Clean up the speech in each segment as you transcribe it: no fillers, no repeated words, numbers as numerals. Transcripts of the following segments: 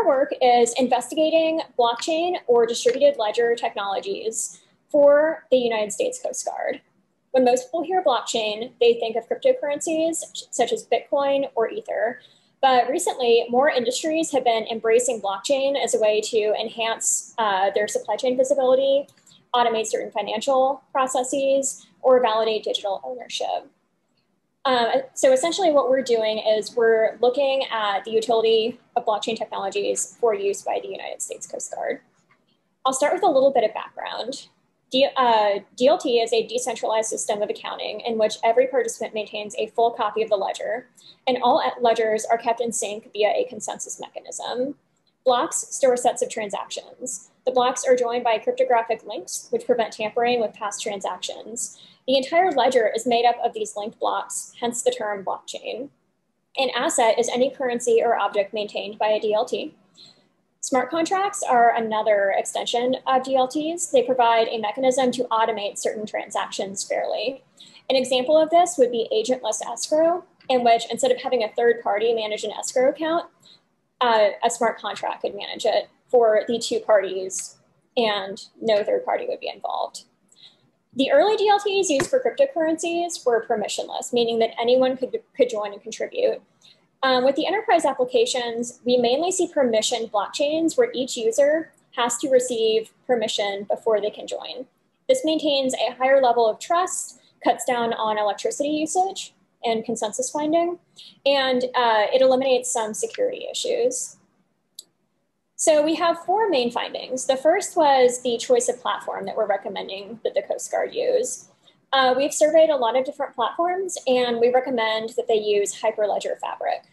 work is investigating blockchain or distributed ledger technologies for the United States Coast Guard. When most people hear blockchain, they think of cryptocurrencies such as Bitcoin or Ether. But recently, more industries have been embracing blockchain as a way to enhance their supply chain visibility, automate certain financial processes, or validate digital ownership. So essentially what we're doing is we're looking at the utility of blockchain technologies for use by the United States Coast Guard. I'll start with a little bit of background. DLT is a decentralized system of accounting in which every participant maintains a full copy of the ledger, and all ledgers are kept in sync via a consensus mechanism. Blocks store sets of transactions. The blocks are joined by cryptographic links, which prevent tampering with past transactions. The entire ledger is made up of these linked blocks, hence the term blockchain. An asset is any currency or object maintained by a DLT. Smart contracts are another extension of DLTs. They provide a mechanism to automate certain transactions fairly. An example of this would be Agentless Escrow, in which instead of having a third party manage an escrow account, a smart contract could manage it for the two parties and no third party would be involved. The early DLTs used for cryptocurrencies were permissionless, meaning that anyone could join and contribute. With the enterprise applications, we mainly see permissioned blockchains where each user has to receive permission before they can join. This maintains a higher level of trust, cuts down on electricity usage and consensus finding, and it eliminates some security issues. So we have four main findings. The first was the choice of platform that we're recommending that the Coast Guard use. We've surveyed a lot of different platforms, and we recommend that they use Hyperledger Fabric.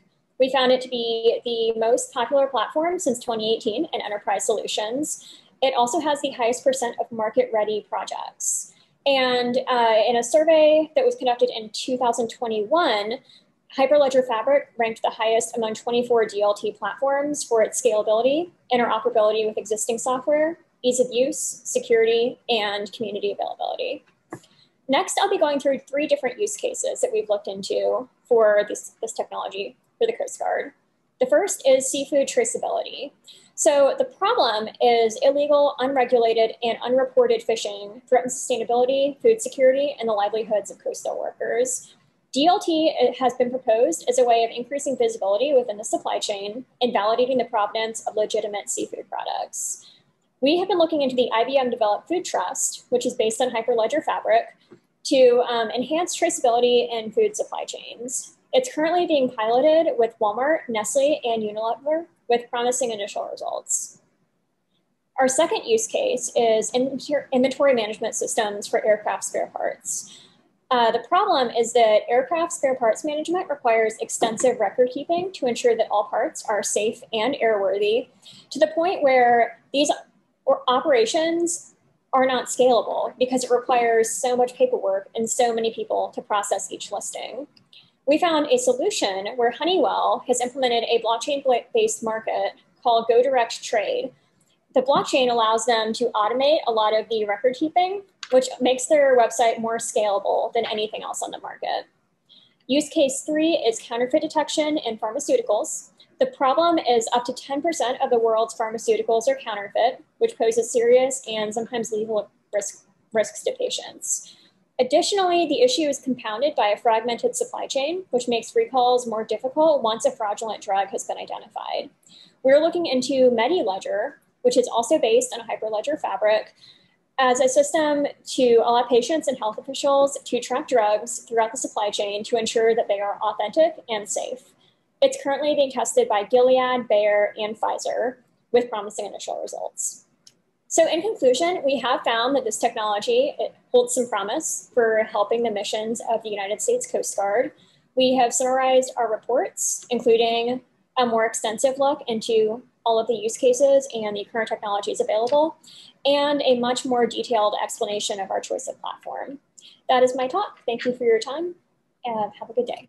We found it to be the most popular platform since 2018 in enterprise solutions. It also has the highest percent of market-ready projects. And in a survey that was conducted in 2021, Hyperledger Fabric ranked the highest among 24 DLT platforms for its scalability, interoperability with existing software, ease of use, security, and community availability. Next, I'll be going through three different use cases that we've looked into for this technology for the Coast Guard. The first is seafood traceability. So the problem is illegal, unregulated, and unreported fishing threatens sustainability, food security, and the livelihoods of coastal workers. DLT has been proposed as a way of increasing visibility within the supply chain and validating the provenance of legitimate seafood products. We have been looking into the IBM-developed Food Trust, which is based on Hyperledger Fabric, to enhance traceability in food supply chains. It's currently being piloted with Walmart, Nestle, and Unilever with promising initial results. Our second use case is inventory management systems for aircraft spare parts. The problem is that aircraft spare parts management requires extensive record keeping to ensure that all parts are safe and airworthy, to the point where these operations are not scalable because it requires so much paperwork and so many people to process each listing. We found a solution where Honeywell has implemented a blockchain-based market called Go Direct Trade. The blockchain allows them to automate a lot of the record keeping, which makes their website more scalable than anything else on the market. Use case 3 is counterfeit detection in pharmaceuticals. The problem is up to 10% of the world's pharmaceuticals are counterfeit, which poses serious and sometimes lethal risks to patients. Additionally, the issue is compounded by a fragmented supply chain, which makes recalls more difficult once a fraudulent drug has been identified. We're looking into MediLedger, which is also based on a Hyperledger Fabric, as a system to allow patients and health officials to track drugs throughout the supply chain to ensure that they are authentic and safe. It's currently being tested by Gilead, Bayer, and Pfizer with promising initial results. So in conclusion, we have found that this technology holds some promise for helping the missions of the United States Coast Guard. We have summarized our reports, including a more extensive look into all of the use cases and the current technologies available, and a much more detailed explanation of our choice of platform. That is my talk. Thank you for your time, and have a good day.